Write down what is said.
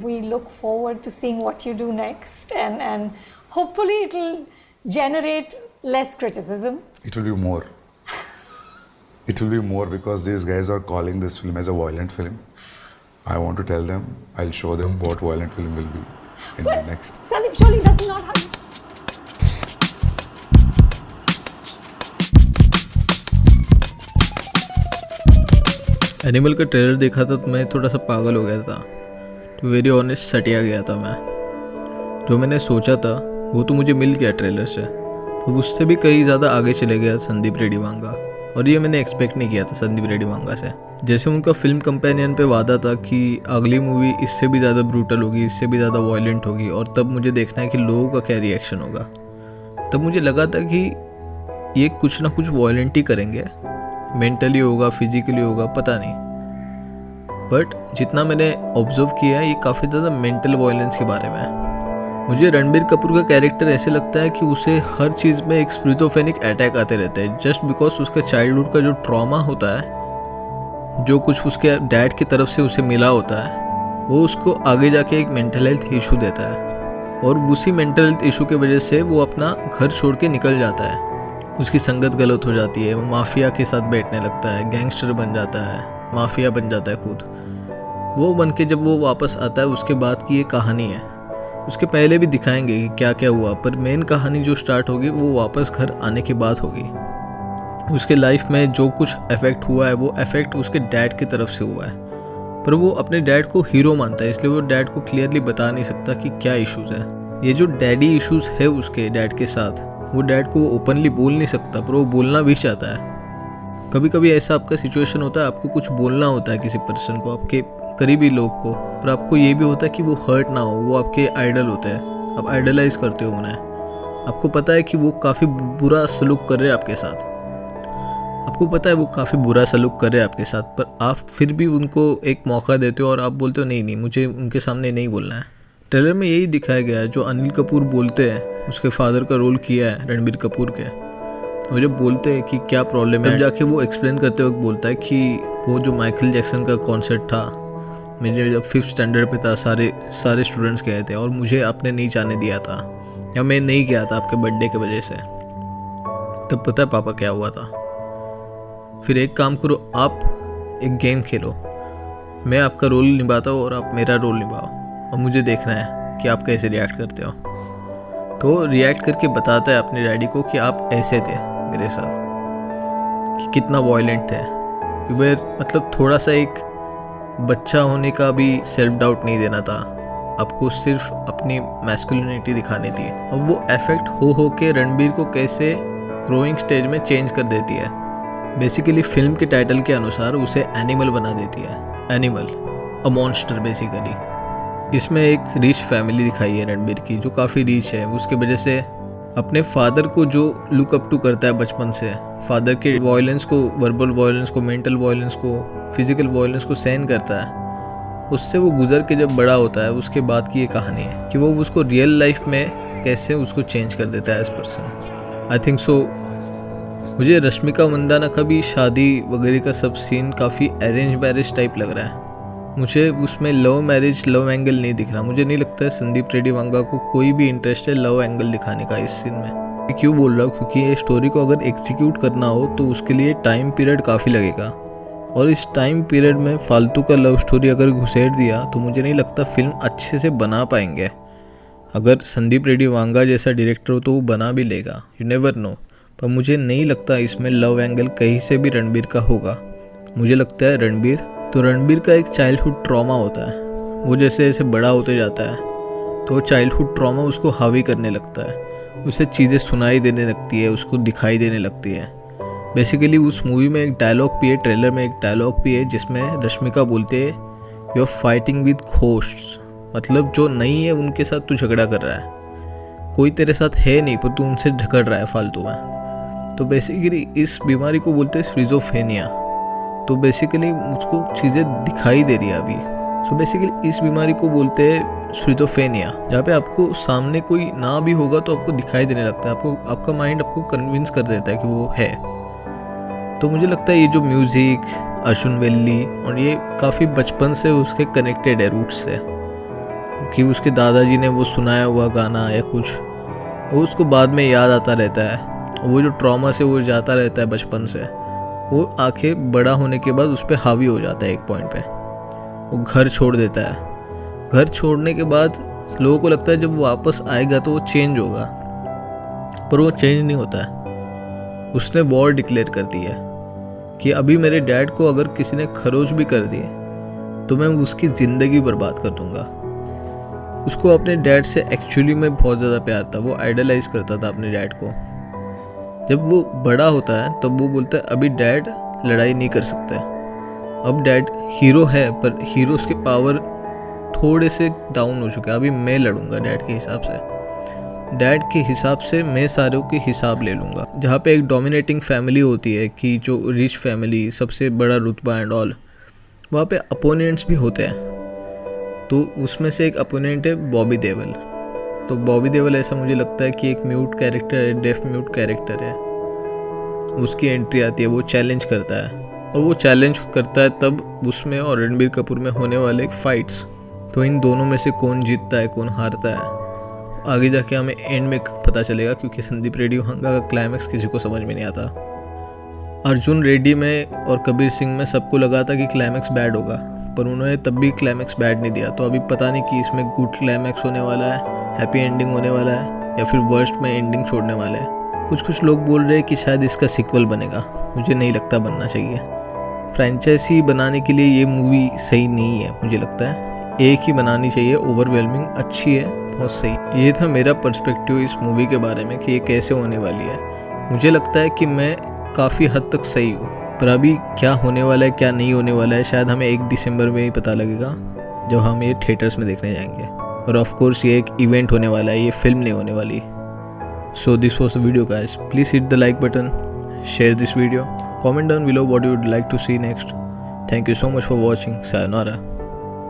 We look forward to seeing what you do next, and hopefully it will generate less criticism. It will be more. It will be more because these guys are calling this film as a violent film. I want to tell them, I'll show them what violent film will be in the next. Sandeep, surely that's not how you... animal का trailer देखा था तो मैं थोड़ा सा पागल हो गया था, टू वेरी ऑनेस्ट सटिया गया था मैं। जो मैंने सोचा था वो तो मुझे मिल गया ट्रेलर से, तो उससे भी कहीं ज़्यादा आगे चले गया संदीप रेड्डी वांगा। और ये मैंने एक्सपेक्ट नहीं किया था संदीप रेड्डी वांगा से। जैसे उनका फिल्म कंपेनियन पे वादा था कि अगली मूवी इससे भी ज़्यादा ब्रूटल होगी, इससे भी ज़्यादा वायलेंट होगी, और तब मुझे देखना है कि लोगों का क्या रिएक्शन होगा। तब मुझे लगा था कि ये कुछ ना कुछ वायलेंट ही करेंगे, मेंटली होगा, फिजिकली होगा, पता नहीं। बट जितना मैंने ऑब्जर्व किया है ये काफ़ी ज़्यादा मेंटल वायलेंस के बारे में है। मुझे रणबीर कपूर का कैरेक्टर ऐसे लगता है कि उसे हर चीज़ में एक स्किज़ोफ्रेनिक अटैक आते रहते हैं, जस्ट बिकॉज उसके चाइल्डहुड का जो ट्रॉमा होता है, जो कुछ उसके डैड की तरफ से उसे मिला होता है, वो उसको आगे जाके एक मेंटल हेल्थ इशू देता है। और उसी मेंटल हेल्थ इशू की वजह से वो अपना घर छोड़ के निकल जाता है। उसकी संगत गलत हो जाती है, वो माफिया के साथ बैठने लगता है, गैंगस्टर बन जाता है, माफिया बन जाता है खुद। वो बन के जब वो वापस आता है उसके बाद की ये कहानी है। उसके पहले भी दिखाएंगे कि क्या क्या हुआ, पर मेन कहानी जो स्टार्ट होगी वो वापस घर आने के बाद होगी। उसके लाइफ में जो कुछ इफेक्ट हुआ है वो इफेक्ट उसके डैड की तरफ से हुआ है, पर वो अपने डैड को हीरो मानता है, इसलिए वो डैड को क्लियरली बता नहीं सकता कि क्या इश्यूज़ है। ये जो डैडी इश्यूज़ है उसके डैड के साथ, वो डैड को वो ओपनली बोल नहीं सकता, पर वो बोलना भी चाहता है। कभी कभी ऐसा आपका सिचुएशन होता है, आपको कुछ बोलना होता है किसी पर्सन को, आपके करीबी लोग को, पर आपको ये भी होता है कि वो हर्ट ना हो। वो आपके आइडल होते हैं, आप आइडलाइज करते हो उन्हें। आपको पता है कि वो काफ़ी बुरा सलूक कर रहे हैं आपके साथ, आपको पता है वो काफ़ी बुरा सलूक कर रहे हैं आपके साथ, पर आप फिर भी उनको एक मौका देते हो और आप बोलते हो नहीं नहीं, मुझे उनके सामने नहीं बोलना है। ट्रेलर में यही दिखाया गया है। जो अनिल कपूर बोलते हैं, उसके फादर का रोल किया है रणबीर कपूर के, वो जब बोलते हैं कि क्या प्रॉब्लम है, तब जाके वो एक्सप्लेन करते वक्त बोलता है कि वो जो माइकल जैक्सन का कॉन्सर्ट था, मेरे जब 5th स्टैंडर्ड पे था, सारे स्टूडेंट्स गए थे और मुझे आपने नहीं जाने दिया था, या मैं नहीं गया था आपके बर्थडे की वजह से। तब पता है पापा क्या हुआ था? फिर एक काम करो, आप एक गेम खेलो, मैं आपका रोल निभाता हूँ और आप मेरा रोल निभाओ, और मुझे देखना है कि आप कैसे रिएक्ट करते हो। तो रिएक्ट करके बताता है अपने डैडी को कि आप ऐसे थे मेरे साथ, कि कितना वायलेंट थे। मतलब थोड़ा सा एक बच्चा होने का भी सेल्फ डाउट नहीं देना था आपको, सिर्फ अपनी मैस्कुलिनिटी दिखानी थी। और वो इफेक्ट हो के रणबीर को कैसे ग्रोइंग स्टेज में चेंज कर देती है। बेसिकली फिल्म के टाइटल के अनुसार उसे एनिमल बना देती है, एनिमल, अ मॉन्स्टर बेसिकली। इसमें एक रिच फैमिली दिखाई है रणबीर की, जो काफ़ी रिच है। उसके वजह से अपने फादर को जो लुक अप टू करता है बचपन से, फादर के वायलेंस को, वर्बल वायलेंस को, मेंटल वायलेंस को, फिजिकल वायलेंस को सहन करता है। उससे वो गुजर के जब बड़ा होता है, उसके बाद की ये कहानी है कि वो उसको रियल लाइफ में कैसे उसको चेंज कर देता है as person. I think so. मुझे रश्मिका मंदाना का भी शादी वगैरह का सब सीन काफ़ी अरेंज मैरिज टाइप लग रहा है। मुझे उसमें लव मैरिज, लव एंगल नहीं दिख रहा। मुझे नहीं लगता है संदीप रेड्डी वांगा को कोई भी इंटरेस्ट है लव एंगल दिखाने का इस सीन में। क्यों बोल रहा हूँ? क्योंकि ये स्टोरी को अगर एग्जीक्यूट करना हो तो उसके लिए टाइम पीरियड काफ़ी लगेगा, और इस टाइम पीरियड में फालतू का लव स्टोरी अगर घुसेड़ दिया तो मुझे नहीं लगता फिल्म अच्छे से बना पाएंगे। अगर संदीप रेड्डी वांगा जैसा डायरेक्टर हो तो वो बना भी लेगा, यू नेवर नो। पर मुझे नहीं लगता इसमें लव एंगल कहीं से भी रणबीर का होगा। मुझे लगता है रणबीर का एक चाइल्डहुड ट्रॉमा होता है। वो जैसे जैसे बड़ा होते जाता है तो चाइल्डहुड ट्रॉमा उसको हावी करने लगता है, उसे चीज़ें सुनाई देने लगती है, उसको दिखाई देने लगती है। बेसिकली उस मूवी में एक डायलॉग भी है, ट्रेलर में एक डायलॉग भी है, जिसमें रश्मिका बोलते हैं you are fighting with ghosts, मतलब जो नहीं है उनके साथ तू झगड़ा कर रहा है। कोई तेरे साथ है नहीं पर तू उनसे झगड़ रहा है फालतू में। तो बेसिकली इस बीमारी को बोलते हैं स्किज़ोफ्रेनिया। तो बेसिकली मुझको चीज़ें दिखाई दे रही है अभी। सो बेसिकली इस बीमारी को बोलते हैं स्किज़ोफ्रेनिया, जहाँ पे आपको सामने कोई ना भी होगा तो आपको दिखाई देने लगता है, आपका माइंड आपको कन्विंस कर देता है कि वो है। तो मुझे लगता है ये जो म्यूज़िक, अर्जुन वेली, और ये काफ़ी बचपन से उसके कनेक्टेड है रूट्स से। कि उसके दादाजी ने वो सुनाया हुआ गाना या कुछ, वो उसको बाद में याद आता रहता है। वो जो ट्रॉमा से वो जाता रहता है बचपन से, वो आंखें बड़ा होने के बाद उस पर हावी हो जाता है एक पॉइंट पे। वो घर छोड़ देता है। घर छोड़ने के बाद लोगों को लगता है जब वो वापस आएगा तो वो चेंज होगा, पर वो चेंज नहीं होता है। उसने वॉर डिक्लेयर कर दी है कि अभी मेरे डैड को अगर किसी ने खरोच भी कर दिए तो मैं उसकी ज़िंदगी बर्बाद कर दूंगा। उसको अपने डैड से एक्चुअली में बहुत ज़्यादा प्यार था, वो आइडलाइज करता था अपने डैड को। जब वो बड़ा होता है तब वो बोलता है अभी डैड लड़ाई नहीं कर सकते, अब डैड हीरो है पर हीरोज़ के पावर थोड़े से डाउन हो चुके हैं, अभी मैं लड़ूंगा डैड के हिसाब से। डैड के हिसाब से मैं सारों के हिसाब ले लूँगा। जहाँ पे एक डोमिनेटिंग फैमिली होती है कि जो रिच फैमिली, सबसे बड़ा रुतबा एंड ऑल, वहाँ पे अपोनेंट्स भी होते हैं। तो उसमें से एक अपोनेंट है बॉबी देओल। तो बॉबी देओल ऐसा मुझे लगता है कि एक म्यूट कैरेक्टर है, डेफ म्यूट कैरेक्टर है। उसकी एंट्री आती है, वो चैलेंज करता है, और वो चैलेंज करता है तब उसमें और रणबीर कपूर में होने वाले फाइट्स। तो इन दोनों में से कौन जीतता है कौन हारता है आगे जाके हमें एंड में पता चलेगा, क्योंकि संदीप रेड्डी वहांगा का क्लाइमैक्स किसी को समझ में नहीं आता। अर्जुन रेड्डी में और कबीर सिंह में सबको लगा था कि क्लाइमैक्स बैड होगा, पर उन्होंने तब भी क्लाइमैक्स बैड नहीं दिया। तो अभी पता नहीं कि इसमें गुड क्लाइमैक्स होने वाला है, हैप्पी एंडिंग होने वाला है, या फिर वर्स्ट में एंडिंग छोड़ने वाले हैं। कुछ लोग बोल रहे हैं कि शायद इसका सीक्वल बनेगा, मुझे नहीं लगता बनना चाहिए। फ्रेंचाइजी बनाने के लिए ये मूवी सही नहीं है, मुझे लगता है एक ही बनानी चाहिए। ओवरवेलमिंग अच्छी है, बहुत सही। ये था मेरा पर्सपेक्टिव इस मूवी के बारे में कि ये कैसे होने वाली है। मुझे लगता है कि मैं काफ़ी हद तक सही हूँ, पर अभी क्या होने वाला है क्या नहीं होने वाला है शायद हमें 1 दिसंबर में ही पता लगेगा, जब हम ये थिएटर्स में देखने जाएंगे। और ऑफ कोर्स ये एक इवेंट होने वाला है, ये फिल्म नहीं होने वाली। So this was the video guys, please hit the like button, share this video, comment down below what you would like to see next. Thank you so much for watching. Sayonara.